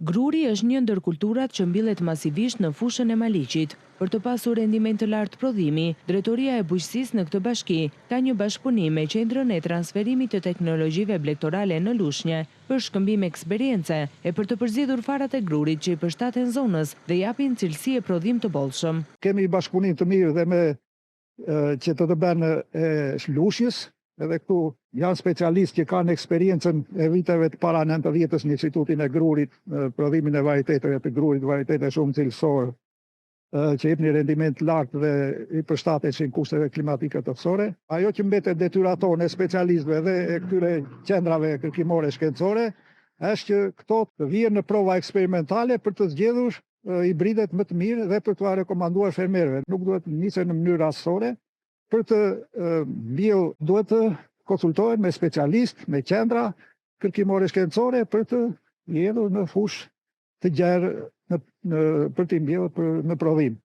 Gruri është një ndër kulturat që mbillet masivisht në fushën e Maliqit. Për të pasur rendiment të lartë prodhimi, Drejtoria e Bujqësisë në këtë bashki ka një bashkëpunim me Qendrën e Transferimit të Teknologjive Blegtorale në Lushnjë për shkëmbim eksperience e për të përzgjedhur farat e grurit që i përshtaten zonës dhe japin cilësi e prodhim të bollshëm. Kemi bashkëpunim të mirë dhe me QTB-n e Lushnjës. Edhe këtu janë specialistë që kanë eksperiencën e viteve të para 90-s në Institutin e Grurit, prodhimin e varieteteve të grurit, varietete shumë cilësore, që jep një rendiment lartë dhe i përshtateshin kushteve klimatike tokësore. Ajo që mbetet detyra tonë e specialistëve dhe e këtyre qendrave kërkimore shkencore, është që këto të vijnë në prova eksperimentale për të zgjedhur hibridet më të mirë dhe për t'u rekomanduar fermerëve. Nuk duhet nisën në mënyrë rastësore. Për të mbjellë duhet të konsultohen me specialistë, me qendra kërkimore shkencore për të mbjellur në fushë të gjerë për të mbjellur në prodhim.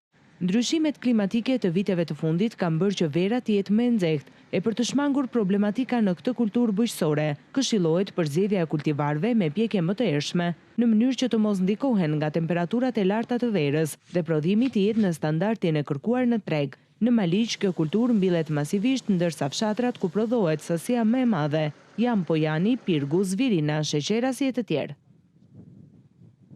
Ndryshimet klimatike të viteve të fundit kanë bërë që vera të jetë më nxehtë e për të shmangur problematika në këtë kulturë bujqësore, këshillohet përzgjedhja e kultivarëve me pjekje më të ershme, në mënyrë që të mos ndikohen nga temperaturat e larta të verës dhe prodhimi të jetë në standardin e kërkuar në treg. Në Maliq, kjo kulturë mbillet masivisht, ndërsa fshatrat ku prodhohet sasia më e madhe janë Pojani, Pirgu, Zvirina, Sheqerasi e të tjerë.